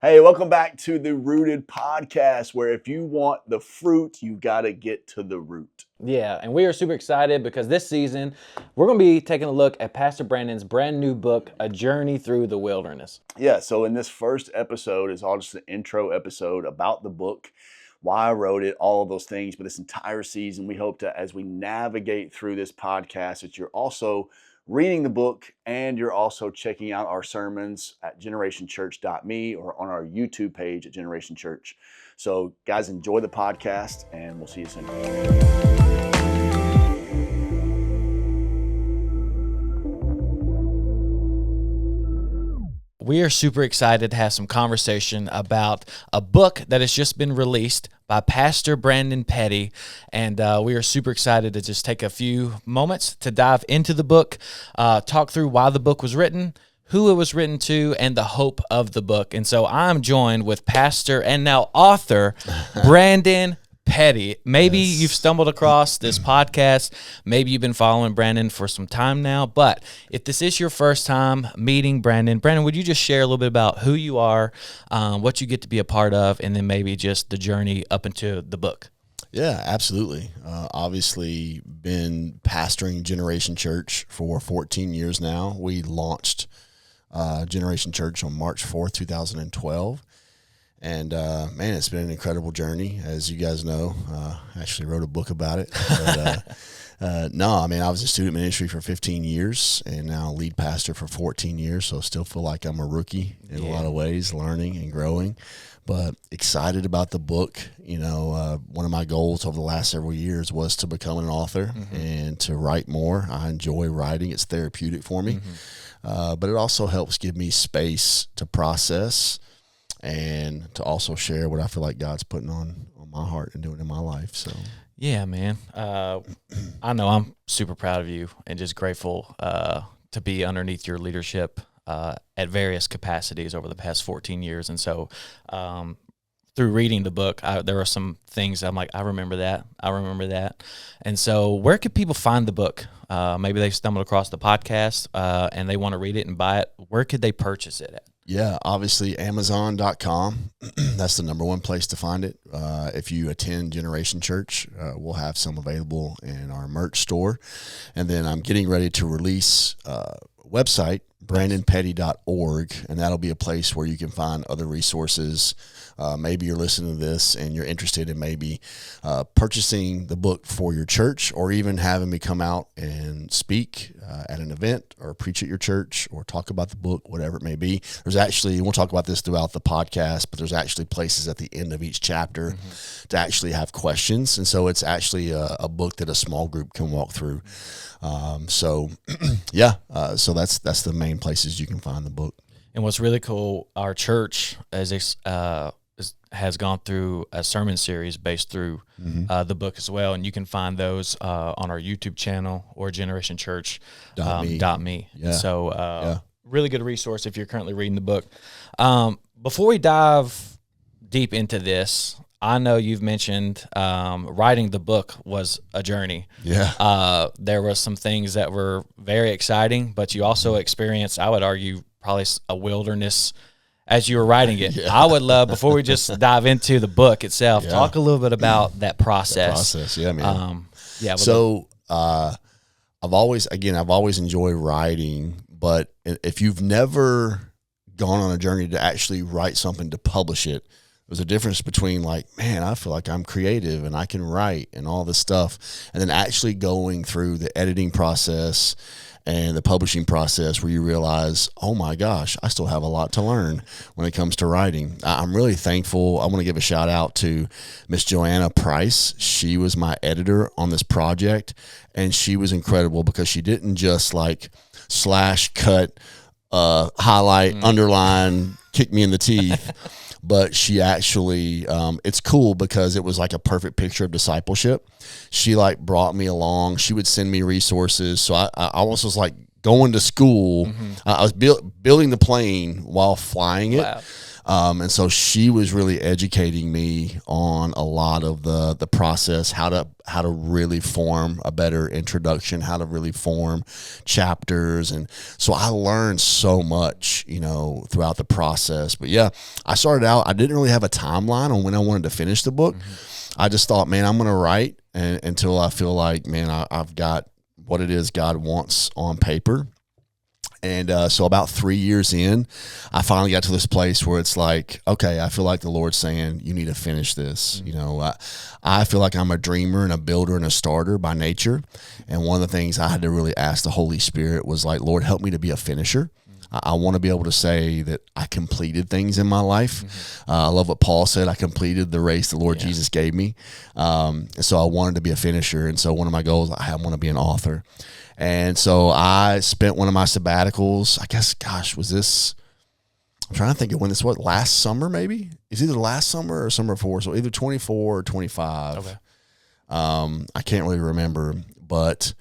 Hey, welcome back to the Rooted Podcast, where if you want the fruit, you got to get to the root. Yeah, and we are super excited because this season we're going to be taking a look at Pastor Brandon's brand new book, A Journey Through the Wilderness. Yeah, so in this first episode is all just an intro episode about the book, why I wrote it, all of those things. But this entire season, we hope to, as we navigate through this podcast, that you're also reading the book and you're also checking out our sermons at generationchurch.me or on our YouTube page at Generation Church. So, guys, enjoy the podcast and we'll see you soon. We are super excited to have some conversation about a book that has just been released by Pastor Brandon Petty, and we are super excited to just take a few moments to dive into the book, talk through why the book was written, who it was written to, and the hope of the book. And so I'm joined with pastor and now author Brandon Petty. Maybe you've stumbled across this podcast. Maybe you've been following Brandon for some time now. But if this is your first time meeting Brandon, would you just share a little bit about who you are, what you get to be a part of, and then maybe just the journey up into the book? Yeah, absolutely. Obviously, been pastoring Generation Church for 14 years now. We launched Generation Church on March 4th, 2012. And, man, it's been an incredible journey. As you guys know, I actually wrote a book about it. But, no, I mean, I was in student ministry for 15 years and now lead pastor for 14 years. So still feel like I'm a rookie in a lot of ways, learning and growing. But excited about the book. You know, one of my goals over the last several years was to become an author and to write more. I enjoy writing. It's therapeutic for me. But it also helps give me space to process and to also share what I feel like God's putting on my heart and doing in my life. So, yeah, man. I know I'm super proud of you and just grateful to be underneath your leadership at various capacities over the past 14 years. And so through reading the book, there were some things I'm like, I remember that. And so where could people find the book? Maybe they stumbled across the podcast and they want to read it and buy it. Where could they purchase it at? Yeah, obviously Amazon.com. That's the number one place to find it. If you attend Generation Church, we'll have some available in our merch store. And then I'm getting ready to release a website, brandonpetty.org, and that'll be a place where you can find other resources. Maybe you're listening to this and you're interested in maybe purchasing the book for your church or even having me come out and speak at an event or preach at your church or talk about the book, whatever it may be. There's actually, we'll talk about this throughout the podcast, but there's actually places at the end of each chapter to actually have questions. And so it's actually a book that a small group can walk through. So that's the main places you can find the book. And what's really cool, our church has gone through a sermon series based through the book as well, and you can find those on our YouTube channel or generationchurch.me. Yeah. So really good resource if you're currently reading the book. Before we dive deep into this, I know you've mentioned writing the book was a journey. Yeah. There were some things that were very exciting, but you also experienced, I would argue, probably a wilderness as you were writing it. Yeah. I would love, before we just dive into the book itself, talk a little bit about that process. Yeah, man. So I've always enjoyed writing, but if you've never gone on a journey to actually write something to publish it, there's a difference between like, man, I feel like I'm creative and I can write and all this stuff, and then actually going through the editing process and the publishing process where you realize, oh my gosh, I still have a lot to learn when it comes to writing. I'm really thankful. I want to give a shout out to Miss Joanna Price. She was my editor on this project, and she was incredible because she didn't just like slash, cut, highlight, underline, kick me in the teeth. But she actually, it's cool because it was like a perfect picture of discipleship. She like brought me along. She would send me resources. So I almost was like going to school. I was building the plane while flying it. And so she was really educating me on a lot of the process, how to really form a better introduction, how to really form chapters. And so I learned so much, throughout the process. But yeah, I started out, I didn't really have a timeline on when I wanted to finish the book. I just thought, man, I'm going to write until I feel like, man, I've got what it is God wants on paper. And so about 3 years in, I finally got to this place where it's like, okay, I feel like the Lord's saying, you need to finish this. I feel like I'm a dreamer and a builder and a starter by nature. And one of the things I had to really ask the Holy Spirit was like, Lord, help me to be a finisher. I want to be able to say that I completed things in my life. I love what Paul said. I completed the race the Lord Jesus gave me. So I wanted to be a finisher. And so one of my goals, I want to be an author. And so I spent one of my sabbaticals, I guess, I'm trying to think of when this was, last summer maybe? It's either last summer or summer before, so either 24 or 25. Okay. I can't really remember, but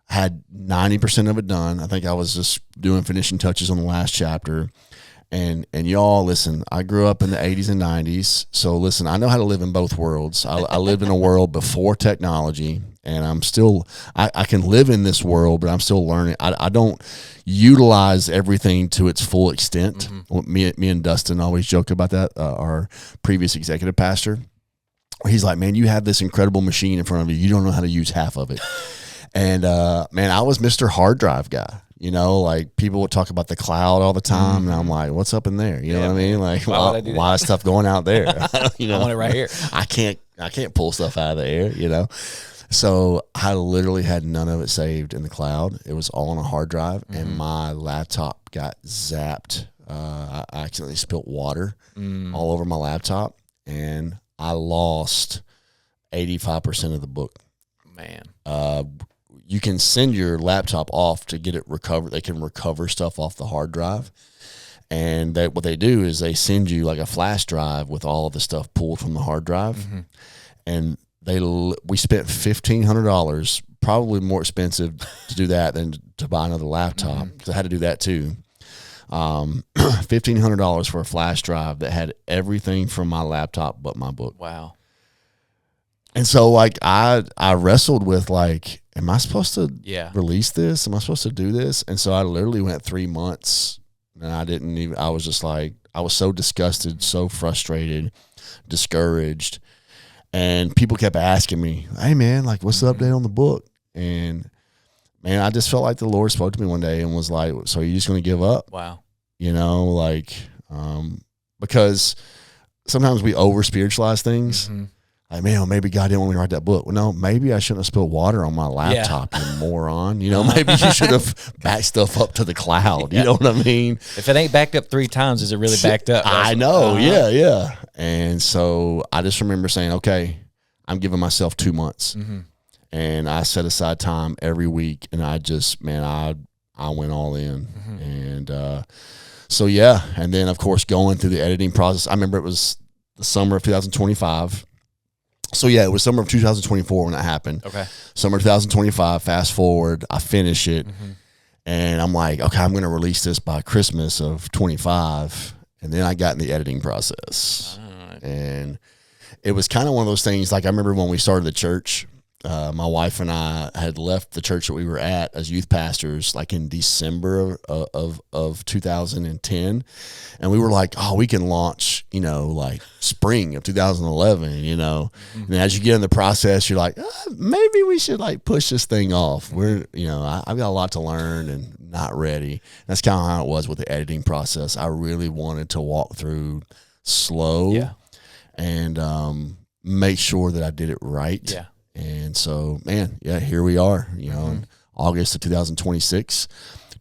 I had 90% of it done. I think I was just doing finishing touches on the last chapter. And y'all, listen, I grew up in the 80s and 90s, so listen, I know how to live in both worlds. I lived in a world before technology, and I can live in this world, but I'm still learning. I don't utilize everything to its full extent. Me and Dustin always joke about that, our previous executive pastor. He's like, man, you have this incredible machine in front of you. You don't know how to use half of it. And, man, I was Mr. Hard Drive guy. Like people would talk about the cloud all the time, and I'm like, what's up in there? You know what I mean? Like, why is stuff going out there? I want it right here. I can't pull stuff out of the air, So I literally had none of it saved in the cloud. It was all on a hard drive, and my laptop got zapped. I accidentally spilt water all over my laptop, and I lost 85% of the book. Man. You can send your laptop off to get it recovered. They can recover stuff off the hard drive. And what they do is they send you like a flash drive with all of the stuff pulled from the hard drive. And we spent $1,500, probably more expensive to do that than to buy another laptop, because I had to do that too. $1,500 for a flash drive that had everything from my laptop but my book. Wow. And so, like, I wrestled with, like, am I supposed to release this? Am I supposed to do this? And so I literally went 3 months, and I was just like, I was so disgusted, so frustrated, discouraged. And people kept asking me, hey, man, like, what's the update on the book? And, man, I just felt like the Lord spoke to me one day and was like, so are you just going to give up? Wow. Because sometimes we over-spiritualize things. Like, man, maybe God didn't want me to write that book. Well, no, maybe I shouldn't have spilled water on my laptop, you moron. Maybe you should have backed stuff up to the cloud. You know what I mean? If it ain't backed up 3 times, is it really backed up? I know, yeah. And so I just remember saying, okay, I'm giving myself 2 months. And I set aside time every week, and I went all in. And so, yeah. And then, of course, going through the editing process, I remember it was the summer of 2025. So, yeah, it was summer of 2024 when that happened. Okay. Summer 2025, fast forward, I finish it, and I'm like, okay, I'm going to release this by Christmas of 25. And then I got in the editing process. And it was kind of one of those things, like I remember when we started the church, my wife and I had left the church that we were at as youth pastors like in December of 2010. And we were like, oh, we can launch, like spring of 2011, And as you get in the process, you're like, maybe we should like push this thing off. I've got a lot to learn and not ready. That's kind of how it was with the editing process. I really wanted to walk through slow and make sure that I did it right. Yeah. And so, man, here we are, in August of 2026,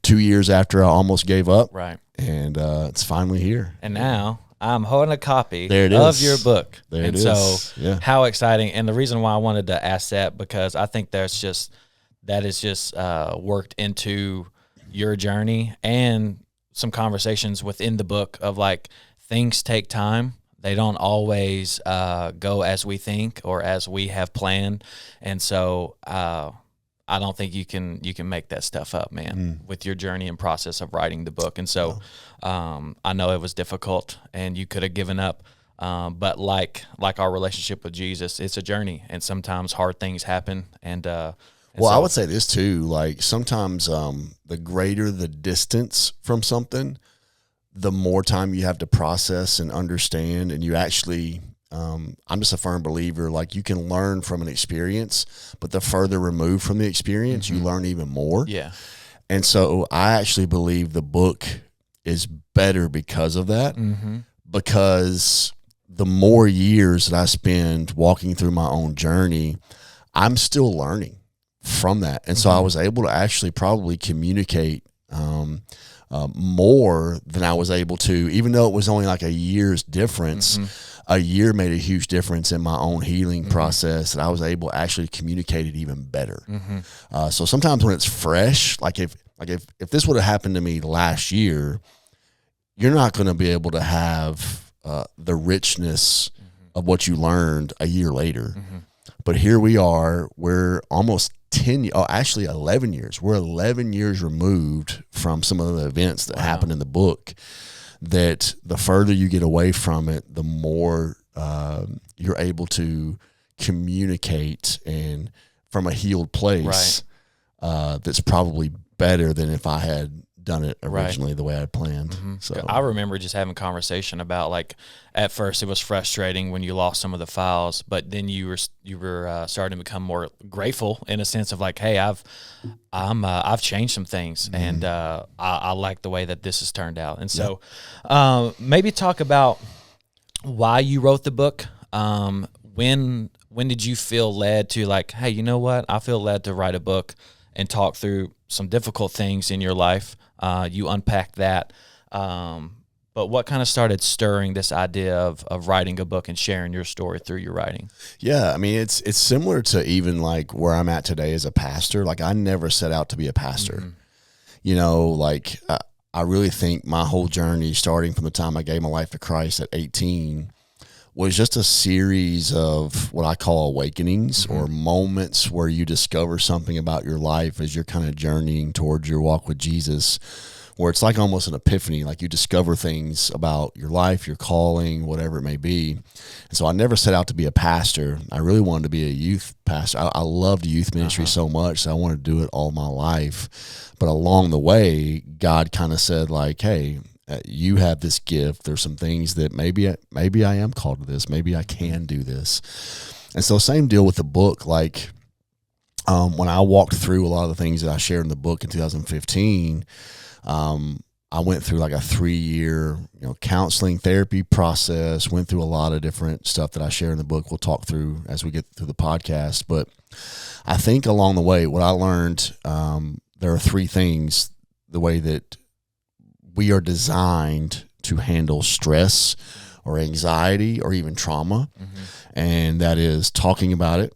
2 years after I almost gave up. Right. And it's finally here. And now I'm holding a copy of your book. There and it is. So how exciting. And the reason why I wanted to ask that, because I think that is just worked into your journey and some conversations within the book of like things take time. They don't always go as we think or as we have planned. And so I don't think you can make that stuff up, man, with your journey and process of writing the book. And so I know it was difficult and you could have given up. But like our relationship with Jesus, it's a journey, and sometimes hard things happen. And well, so, I would say this too, like sometimes the greater the distance from something, the more time you have to process and understand, and you actually, I'm just a firm believer, like you can learn from an experience, but the further removed from the experience, you learn even more. Yeah. And so I actually believe the book is better because of that, because the more years that I spend walking through my own journey, I'm still learning from that. And so I was able to actually probably communicate more than I was able to, even though it was only like a year's difference. A year made a huge difference in my own healing process, and I was able to actually communicate it even better. So sometimes when it's fresh, like if this would have happened to me last year, you're not going to be able to have the richness of what you learned a year later. But here we are, we're almost 11 years. We're 11 years removed from some of the events that happened in the book, that the further you get away from it, the more you're able to communicate and from a healed place. That's probably better than if I had done it originally the way I planned. So I remember just having conversation about, like, at first it was frustrating when you lost some of the files, but then you were starting to become more grateful in a sense of like, hey, I've changed some things, and I like the way that this has turned out. And so maybe talk about why you wrote the book. When did you feel led to, like, hey, you know what? I feel led to write a book and talk through some difficult things in your life. You unpacked that. But what kind of started stirring this idea of writing a book and sharing your story through your writing? Yeah, I mean, it's similar to even like where I'm at today as a pastor. Like, I never set out to be a pastor. You know, like I really think my whole journey, starting from the time I gave my life to Christ at 18, was just a series of what I call awakenings, or moments where you discover something about your life as you're kind of journeying towards your walk with Jesus, where it's like almost an epiphany, like you discover things about your life, your calling, whatever it may be. And so I never set out to be a pastor. I really wanted to be a youth pastor. I loved youth ministry so much, so I wanted to do it all my life. But along the way, God kind of said, like, hey, you have this gift. There's some things that maybe I am called to this. Maybe I can do this. And so same deal with the book. Like, when I walked through a lot of the things that I shared in the book in 2015, I went through like a 3-year, counseling therapy process, went through a lot of different stuff that I share in the book. We'll talk through as we get through the podcast. But I think along the way, what I learned, there are 3 things, the way that we are designed to handle stress or anxiety or even trauma. And that is talking about it.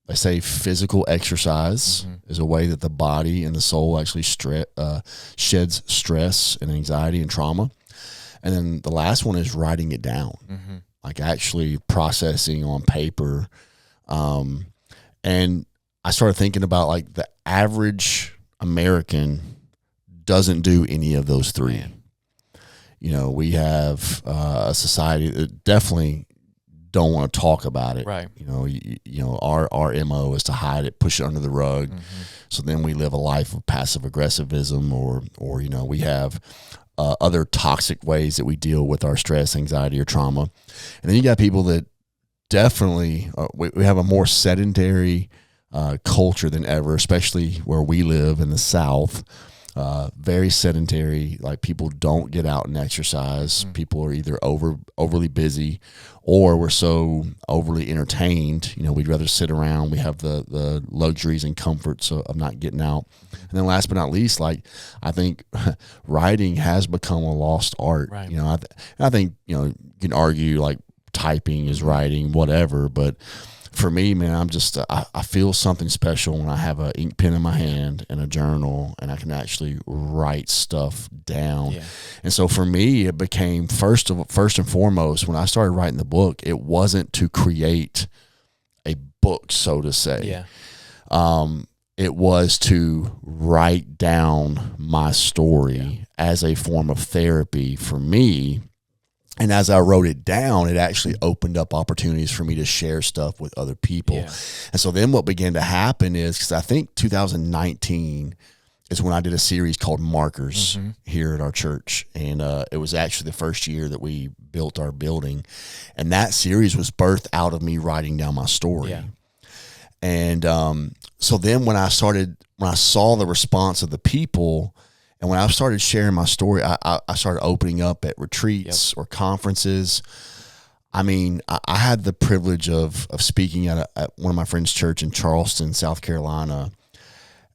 They say physical exercise is a way that the body and the soul actually sheds stress and anxiety and trauma. And then the last one is writing it down, like actually processing on paper. And I started thinking about, like, the average American doesn't do any of those 3. We have a society that definitely don't want to talk about it. Right. Our MO is to hide it, push it under the rug. So then we live a life of passive aggressivism, or we have other toxic ways that we deal with our stress, anxiety, or trauma. And then you got people that definitely we have a more sedentary culture than ever, especially where we live in the South. Very sedentary. Like, people don't get out and exercise. People are either overly busy, or we're so overly entertained. We'd rather sit around. We have the luxuries and comforts of not getting out. And then last but not least, like, I think writing has become a lost art. Right. I think, you can argue like typing is writing, whatever, but for me, man, I'm just, I feel something special when I have an ink pen in my hand and a journal, and I can actually write stuff down. Yeah. And so for me, it became first and foremost, when I started writing the book, it wasn't to create a book, so to say. Yeah. It was to write down my story as a form of therapy for me. And as I wrote it down, it actually opened up opportunities for me to share stuff with other people. Yeah. And so then what began to happen is, because I think 2019 is when I did a series called Markers here at our church. And it was actually the first year that we built our building. And that series was birthed out of me writing down my story. Yeah. And so then when I saw the response of the people, and when I started sharing my story, I started opening up at retreats or conferences. I mean, I had the privilege of speaking at one of my friend's church in Charleston, South Carolina.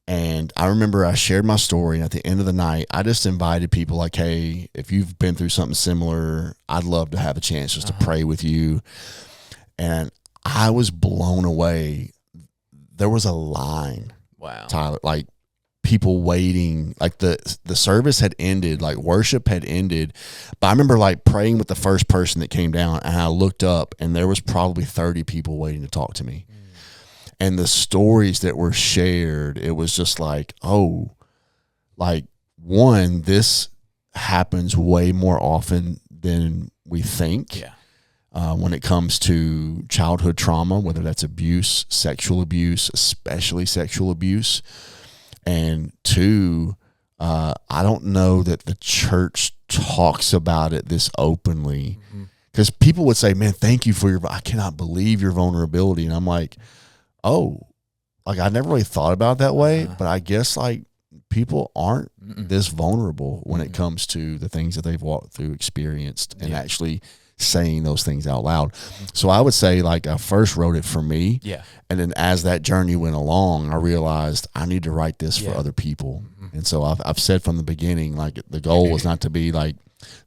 And I remember I shared my story, and at the end of the night, I just invited people like, hey, if you've been through something similar, I'd love to have a chance just to pray with you. And I was blown away. There was a line, Wow, Tyler, like people waiting, like the service had ended, like worship had ended. But I remember like praying with the first person that came down, and I looked up, and there was probably 30 people waiting to talk to me. And the stories that were shared, it was just like, oh, like, one, this happens way more often than we think. Yeah. When it comes to childhood trauma, whether that's abuse, sexual abuse, especially sexual abuse. And two, I don't know that the church talks about it this openly, because people would say, man, thank you for I cannot believe your vulnerability. And I'm like, oh, like I never really thought about it that way, but I guess like people aren't this vulnerable when it comes to the things that they've walked through, experienced, and actually saying those things out loud. So I would say like I first wrote it for me. Yeah. And then as that journey went along, I realized I need to write this for other people. And so I've said from the beginning, like the goal was not to be like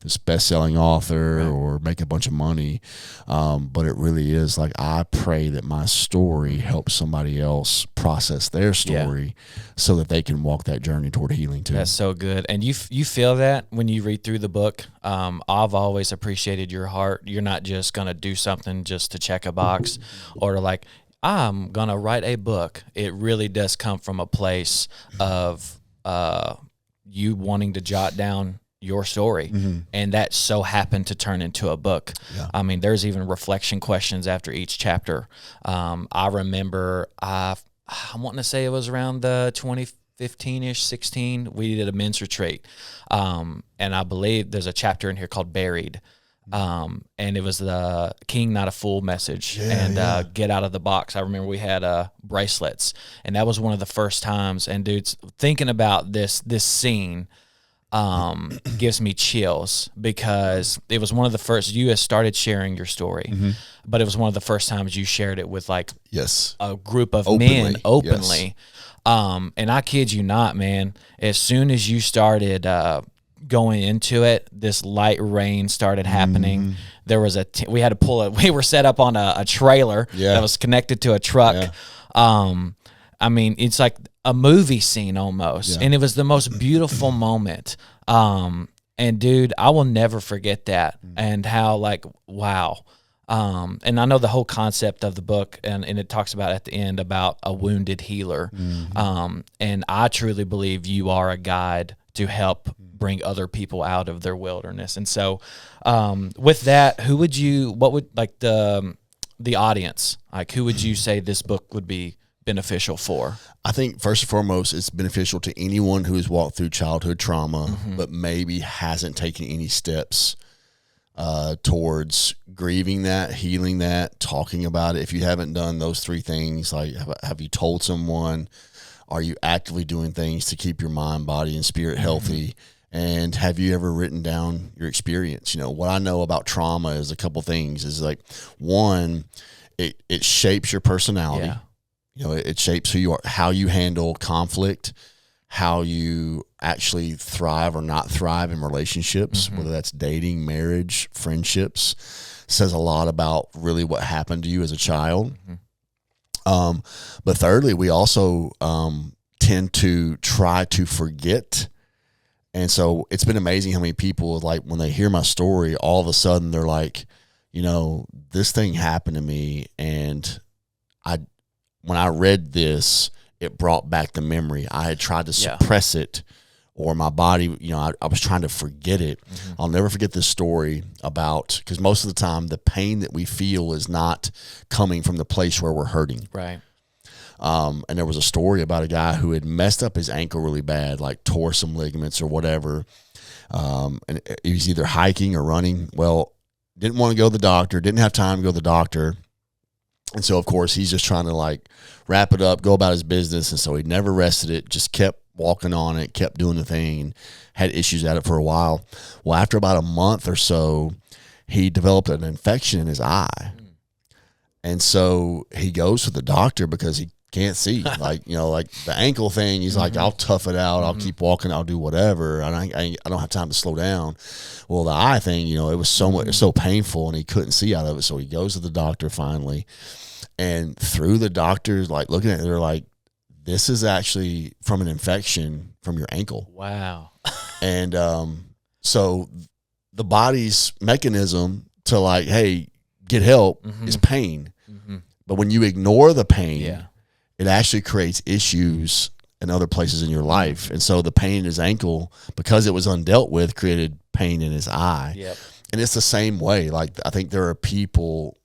this best-selling author or make a bunch of money. But it really is like, I pray that my story helps somebody else process their story so that they can walk that journey toward healing too. That's so good. And you feel that when you read through the book. I've always appreciated your heart. You're not just going to do something just to check a box or like, I'm going to write a book. It really does come from a place of you wanting to jot down your story, and that so happened to turn into a book. I mean, there's even reflection questions after each chapter. I remember I want to say it was around the 2015-ish, 16, we did a men's retreat, and I believe there's a chapter in here called Buried, and it was the King Not a Fool message, get out of the box. I remember we had bracelets, and that was one of the first times, and dudes, thinking about this scene gives me chills, because it was one of the first, you had started sharing your story, but it was one of the first times you shared it with like a group of men openly. And I kid you not, man, as soon as you started going into it, this light rain started happening. There was we had to pull we were set up on a trailer that was connected to a truck. I mean, it's like a movie scene almost. And it was the most beautiful moment. And dude, I will never forget that, and how like, wow. And I know the whole concept of the book, and it talks about at the end about a wounded healer. And I truly believe you are a guide to help bring other people out of their wilderness. And so, with that, what would like the audience, like who would you say this book would be beneficial for? I think first and foremost, it's beneficial to anyone who has walked through childhood trauma, but maybe hasn't taken any steps towards grieving that, healing that, talking about it. If you haven't done those three things, like have you told someone? Are you actively doing things to keep your mind, body, and spirit healthy? And have you ever written down your experience? You know, what I know about trauma is a couple things. Is like, one, it shapes your personality. You know, it shapes who you are, how you handle conflict, how you actually thrive or not thrive in relationships, whether that's dating, marriage, friendships. Says a lot about really what happened to you as a child. But thirdly, we also tend to try to forget. And so it's been amazing how many people, like, when they hear my story, all of a sudden they're like, you know, this thing happened to me, and when I read this, it brought back the memory. I had tried to suppress it, or my body, I was trying to forget it. I'll never forget this story about, because most of the time the pain that we feel is not coming from the place where we're hurting. Right. And there was a story about a guy who had messed up his ankle really bad, like tore some ligaments or whatever. And he was either hiking or running. Well, didn't want to go to the doctor, didn't have time to go to the doctor. And so, of course, he's just trying to like wrap it up, go about his business. And so he never rested it, just kept walking on it, kept doing the thing, and had issues at it for a while. Well, after about a month or so, he developed an infection in his eye. And so he goes to the doctor because he can't see. Like the ankle thing, he's like, I'll tough it out. I'll keep walking. I'll do whatever. I don't have time to slow down. Well, the eye thing, it was so painful, and he couldn't see out of it. So he goes to the doctor finally. And through the doctors, like looking at it, they're like, this is actually from an infection from your ankle. Wow. And so the body's mechanism to like, hey, get help is pain. But when you ignore the pain, it actually creates issues in other places in your life. And so the pain in his ankle, because it was undealt with, created pain in his eye. Yep. And it's the same way. Like, I think there are people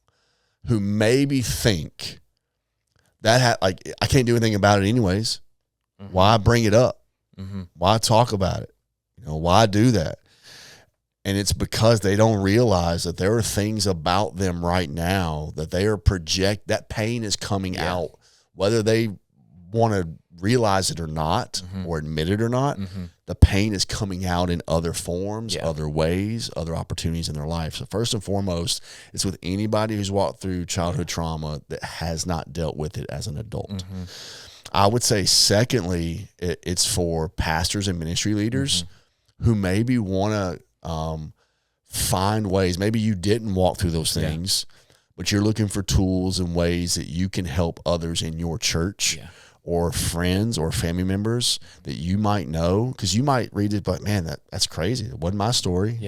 who maybe think that I can't do anything about it anyways. Why bring it up? Why talk about it? Why do that? And it's because they don't realize that there are things about them right now that they are that pain is coming out, whether they want to realize it or not, or admit it or not. The pain is coming out in other forms, other ways, other opportunities in their life. So first and foremost, it's with anybody who's walked through childhood trauma that has not dealt with it as an adult. I would say, secondly, it's for pastors and ministry leaders who maybe want to find ways. Maybe you didn't walk through those things, but you're looking for tools and ways that you can help others in your church or friends or family members that you might know, because you might read it, but man, that's crazy. It wasn't my story.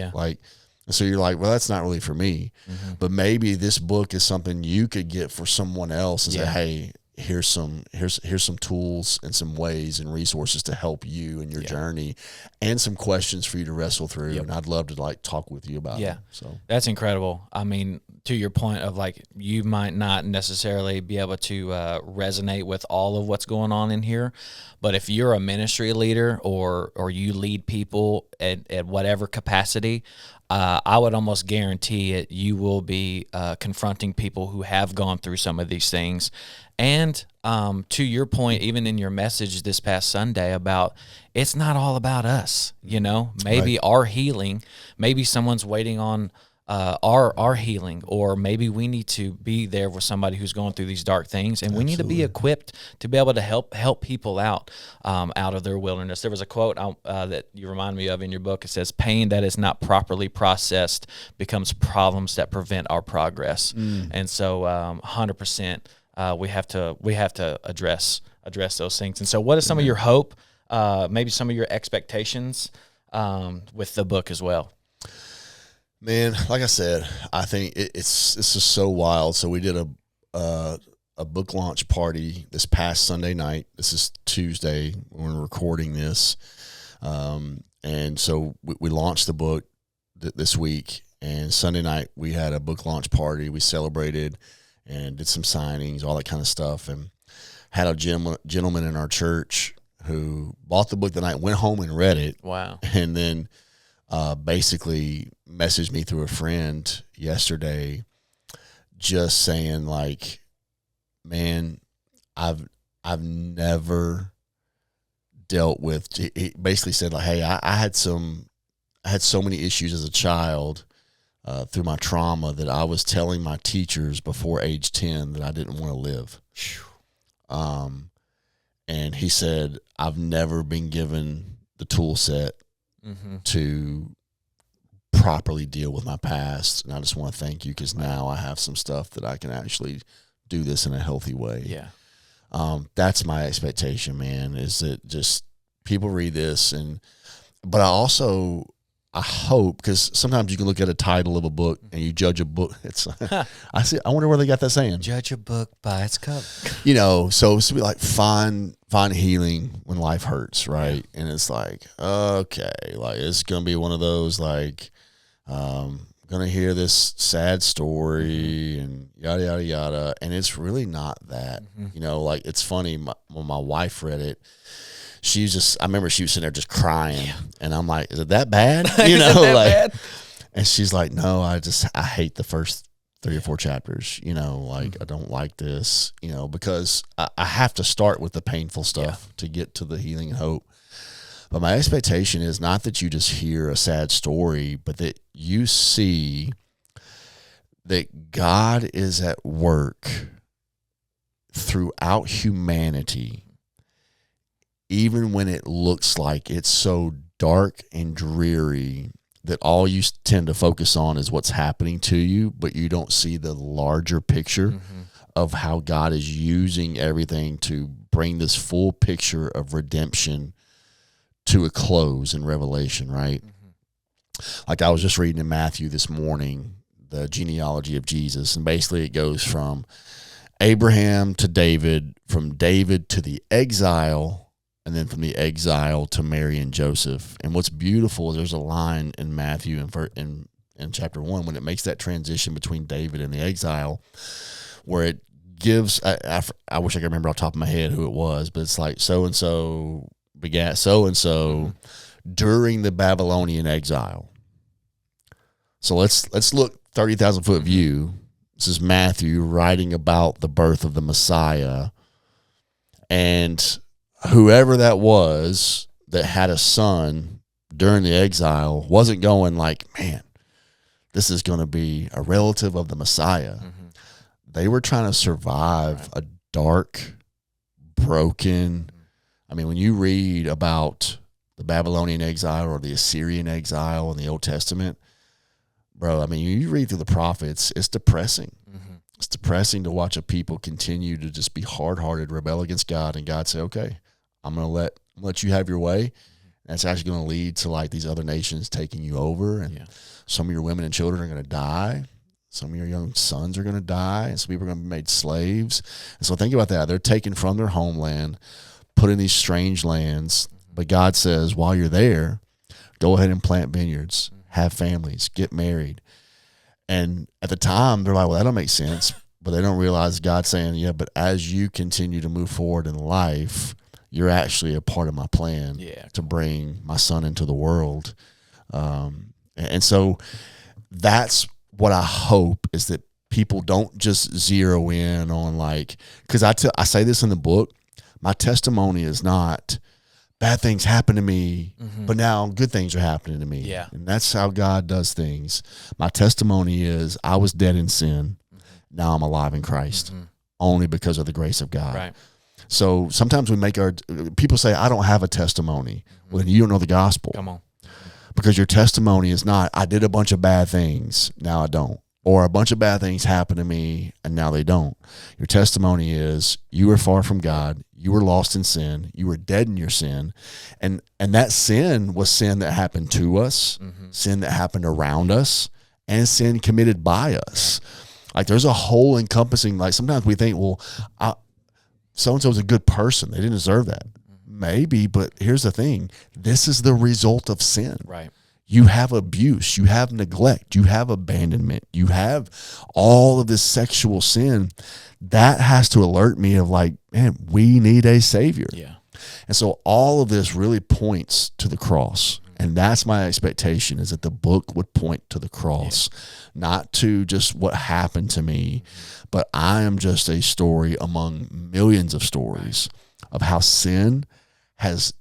So you're like, well, that's not really for me. But maybe this book is something you could get for someone else and say, hey, here's some tools and some ways and resources to help you in your journey, and some questions for you to wrestle through. And I'd love to like talk with you about it. So that's incredible. I mean, to your point of like, you might not necessarily be able to resonate with all of what's going on in here, but if you're a ministry leader or you lead people at whatever capacity, I would almost guarantee it, you will be confronting people who have gone through some of these things. And to your point, even in your message this past Sunday about it's not all about us, maybe our healing, maybe someone's waiting on our healing, or maybe we need to be there with somebody who's going through these dark things, and we need to be equipped to be able to help people out of their wilderness. There was a quote that you remind me of in your book. It says, "Pain that is not properly processed becomes problems that prevent our progress." And so, 100%, we have to address those things. And so, what is some of your hope? Maybe some of your expectations with the book as well. Man, like I said, I think it's just so wild. So we did a book launch party this past Sunday night. This is Tuesday when we're recording this. And so we launched the book this week, and Sunday night we had a book launch party. We celebrated and did some signings, all that kind of stuff, and had a gentleman in our church who bought the book the night, went home and read it. Wow. And then basically messaged me through a friend yesterday, just saying like, man, I've never dealt with, he basically said like, hey, I had so many issues as a child through my trauma that I was telling my teachers before age 10 that I didn't want to live. And he said, I've never been given the tool set to properly deal with my past. And I just want to thank you, because now I have some stuff that I can actually do this in a healthy way. Yeah. That's my expectation, man, is that just people read this. But I also I hope, because sometimes you can look at a title of a book and you judge a book. It's I wonder where they got that saying. Judge a book by its cover. So it's to be like find healing when life hurts, right? Yeah. And it's like, okay, like it's gonna be one of those like, gonna hear this sad story and yada yada yada, and it's really not that. Like it's funny. When my wife read it, I remember she was sitting there just crying, and I'm like, "Is it that bad?" Bad? And she's like, "No, I hate the first 3 or 4 chapters. I don't like this. Because I have to start with the painful stuff to get to the healing and hope." But my expectation is not that you just hear a sad story, but that you see that God is at work throughout humanity, even when it looks like it's so dark and dreary that all you tend to focus on is what's happening to you, but you don't see the larger picture of how God is using everything to bring this full picture of redemption to a close in Revelation, right? Like I was just reading in Matthew this morning, the genealogy of Jesus, and basically it goes from Abraham to David, from David to the exile, and then from the exile to Mary and Joseph. And what's beautiful is there's a line in Matthew in chapter 1 when it makes that transition between David and the exile, where it gives, I wish I could remember off the top of my head who it was, but it's like so-and-so begat so-and-so during the Babylonian exile. So let's look 30,000 foot view. This is Matthew writing about the birth of the Messiah, and whoever that was that had a son during the exile wasn't going like, man, this is going to be a relative of the Messiah. They were trying to survive a dark, broken. I mean, when you read about the Babylonian exile or the Assyrian exile in the Old Testament, bro, I mean, you read through the prophets, it's depressing. It's depressing to watch a people continue to just be hard-hearted, rebel against God, and God say, okay, I'm going to let you have your way. That's actually going to lead to like these other nations taking you over, and some of your women and children are going to die. Some of your young sons are going to die, and some people are going to be made slaves. And so think about that. They're taken from their homeland, put in these strange lands. But God says, while you're there, go ahead and plant vineyards, have families, get married. And at the time, they're like, well, that don't make sense. But they don't realize God's saying, yeah, but as you continue to move forward in life, you're actually a part of my plan to bring my son into the world. And so that's what I hope, is that people don't just zero in on like, because I say this in the book, my testimony is not bad things happen to me, but now good things are happening to me. Yeah. And that's how God does things. My testimony is I was dead in sin. Now I'm alive in Christ, only because of the grace of God. Right. So sometimes people say, I don't have a testimony. Well, then you don't know the gospel. Come on. Because your testimony is not, I did a bunch of bad things, now I don't. Or a bunch of bad things happened to me, and now they don't. Your testimony is, you were far from God, you were lost in sin, you were dead in your sin, and that sin was sin that happened to us, sin that happened around us, and sin committed by us. Like there's a whole encompassing, like sometimes we think, well, so-and-so is a good person, they didn't deserve that. Maybe, but here's the thing. This is the result of sin. Right. You have abuse. You have neglect. You have abandonment. You have all of this sexual sin. That has to alert me of like, man, we need a savior. Yeah. And so all of this really points to the cross. And that's my expectation, is that the book would point to the cross, not to just what happened to me, but I am just a story among millions of stories of how sin has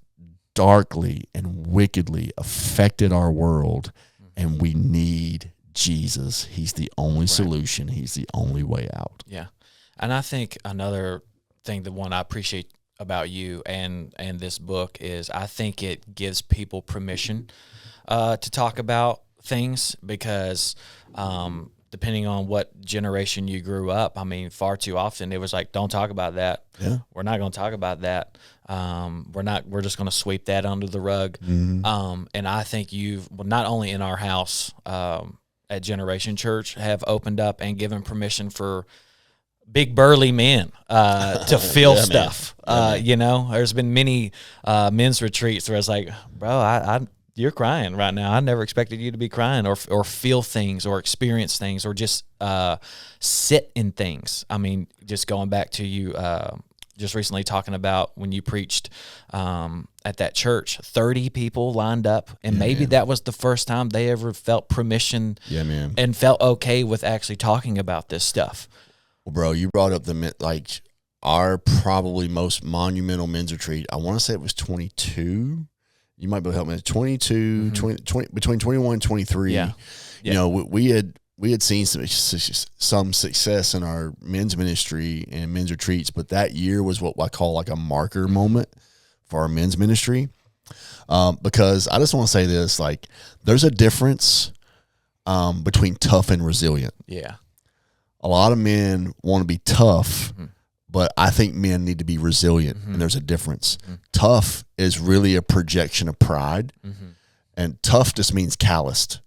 darkly and wickedly affected our world, and we need Jesus. He's the only solution. He's the only way out. Yeah. And I think another thing, the one I appreciate about you and this book, is I think it gives people permission to talk about things, because depending on what generation you grew up, I mean, far too often it was like, don't talk about that. Yeah. We're not going to talk about that. We're just going to sweep that under the rug. Mm-hmm. And I think not only in our house, at Generation Church, have opened up and given permission for big burly men to feel stuff. There's been many men's retreats where it's like, bro, you're crying right now. I never expected you to be crying or feel things or experience things or just sit in things. I mean, just going back to you just recently talking about when you preached at that church, 30 people lined up, and maybe that was the first time they ever felt permission and felt okay with actually talking about this stuff. Well, bro, you brought up our probably most monumental men's retreat. I want to say it was 22. You might be able to help me. 22, 20, between 21 and 23. Yeah. You know, we had seen some success in our men's ministry and men's retreats, but that year was what I call like a marker moment for our men's ministry. Because I just want to say this, like, there's a difference between tough and resilient. Yeah. A lot of men want to be tough, but I think men need to be resilient, and there's a difference. Tough is really a projection of pride, and tough just means calloused.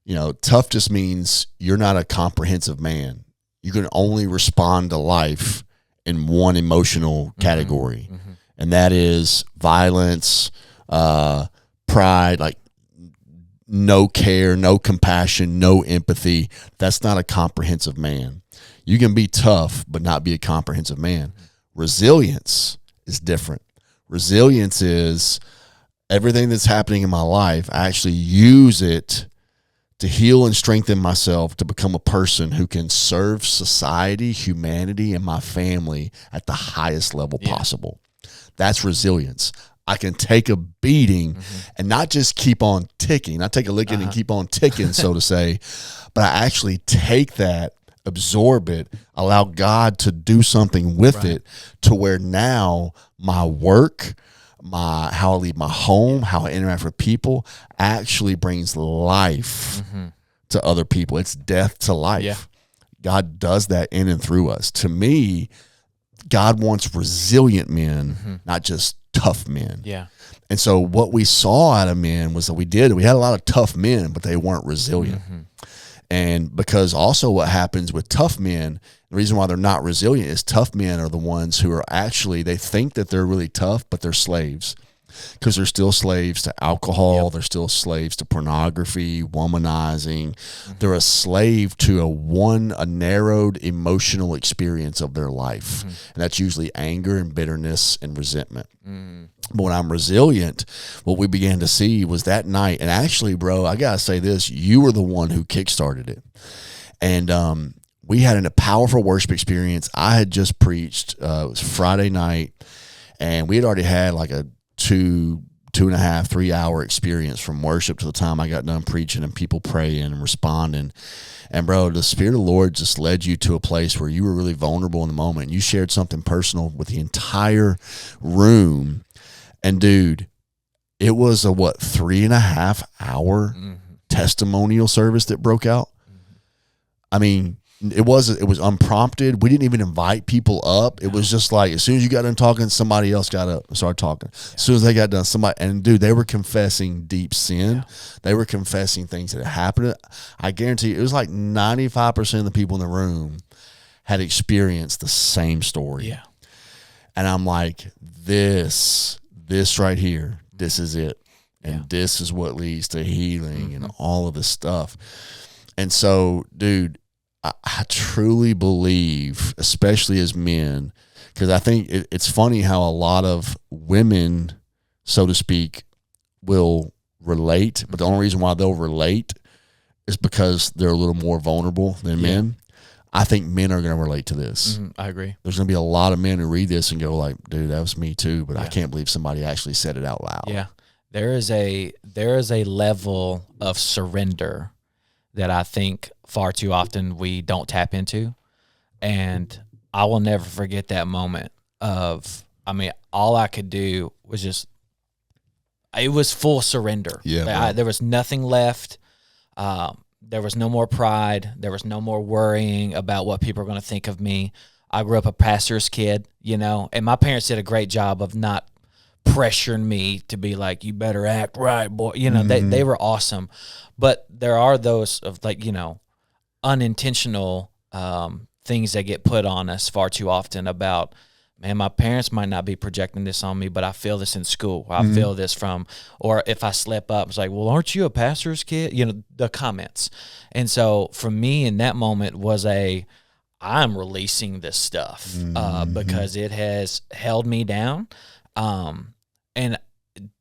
You know, tough just means you're not a comprehensive man. You can only respond to life in one emotional category, and that is violence, pride, like no care, no compassion, no empathy. That's not a comprehensive man. You can be tough, but not be a comprehensive man. Resilience is different. Resilience is everything that's happening in my life, I actually use it to heal and strengthen myself to become a person who can serve society, humanity, and my family at the highest level possible. That's resilience. I can take a beating and not just keep on ticking, not take a licking and keep on ticking, so to say, but I actually take that, absorb it, allow God to do something with it to where now my work, how I leave my home, how I interact with people actually brings life to other people. It's death to life. Yeah. God does that in and through us. To me, God wants resilient men, not just tough men. Yeah. And so what we saw out of men was that we had a lot of tough men, but they weren't resilient. And because also what happens with tough men, the reason why they're not resilient is tough men are the ones who are actually, they think that they're really tough, but they're slaves. Because they're still slaves to alcohol. They're still slaves to pornography, womanizing. They're a slave to a narrowed emotional experience of their life. And that's usually anger and bitterness and resentment. But when I'm resilient, what we began to see was that night, and actually, bro, I got to say this, you were the one who kickstarted it. And we had a powerful worship experience. I had just preached, it was Friday night, and we had already had like a 2.5, 3 hour experience from worship to the time I got done preaching and people praying and responding. And bro, the Spirit of the Lord just led you to a place where you were really vulnerable in the moment. You shared something personal with the entire room. And dude, it was a 3.5 hour testimonial service that broke out. I mean, it was unprompted. We didn't even invite people up. It was just like, as soon as you got done talking, somebody else got up and started talking. As soon as they got done, and dude, they were confessing deep sin. They were confessing things that had happened. I guarantee you, it was like 95% of the people in the room had experienced the same story. Yeah. And I'm like, this right here, this is it. And this is what leads to healing and all of this stuff. And so, dude, I truly believe, especially as men, because I think it's funny how a lot of women, so to speak, will relate, but the only reason why they'll relate is because they're a little more vulnerable than men. I think men are going to relate to this. I agree. There's going to be a lot of men who read this and go like, dude, that was me too, but I can't believe somebody actually said it out loud. Yeah. There is a level of surrender that I think far too often we don't tap into. And I will never forget that moment all I could do was it was full surrender. Yeah. There was nothing left. There was no more pride. There was no more worrying about what people are going to think of me. I grew up a pastor's kid, you know, and my parents did a great job of not pressuring me to be like, you better act right, boy. You know, they were awesome. But there are those of like, you know, unintentional things that get put on us far too often about, man, my parents might not be projecting this on me, but I feel this in school. I feel this from, or if I slip up, it's like, well, aren't you a pastor's kid? You know, the comments. And so for me in that moment was I'm releasing this stuff because it has held me down. And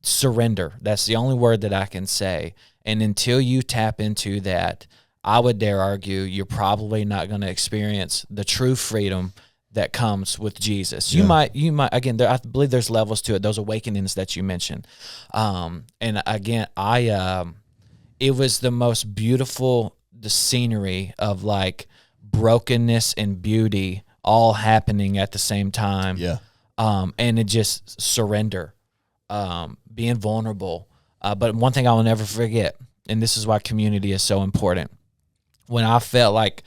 surrender. That's the only word that I can say. And until you tap into that, I would dare argue you're probably not going to experience the true freedom that comes with Jesus. You might, again, I believe there's levels to it, those awakenings that you mentioned. And again, it was the most beautiful, the scenery of like brokenness and beauty all happening at the same time. Yeah. And it just surrender, being vulnerable. But one thing I will never forget, and this is why community is so important, when I felt like,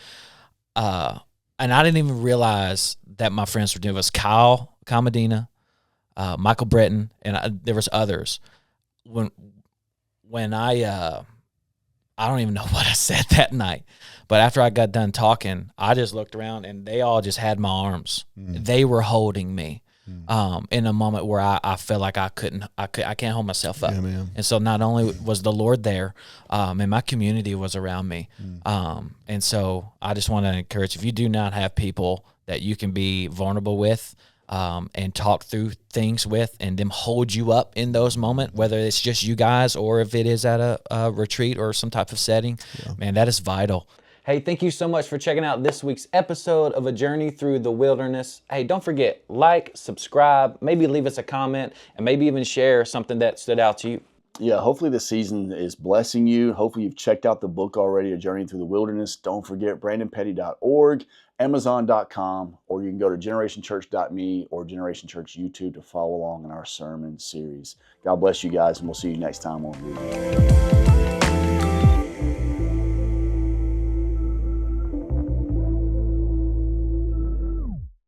and I didn't even realize that my friends were doing, it was Kyle Medina, Michael Britton, and there was others. When I don't even know what I said that night, but after I got done talking, I just looked around and they all just had my arms. They were holding me. In a moment where I felt like I can't hold myself up. Yeah, and so not only was the Lord there, and my community was around me. And so I just want to encourage, if you do not have people that you can be vulnerable with, and talk through things with, and them hold you up in those moments, whether it's just you guys or if it is at a retreat or some type of setting, man, that is vital. Hey, thank you so much for checking out this week's episode of A Journey Through the Wilderness. Hey, don't forget, like, subscribe, maybe leave us a comment, and maybe even share something that stood out to you. Yeah, hopefully this season is blessing you. Hopefully you've checked out the book already, A Journey Through the Wilderness. Don't forget brandonpetty.org, amazon.com, or you can go to generationchurch.me or Generation Church YouTube to follow along in our sermon series. God bless you guys, and we'll see you next time on Read.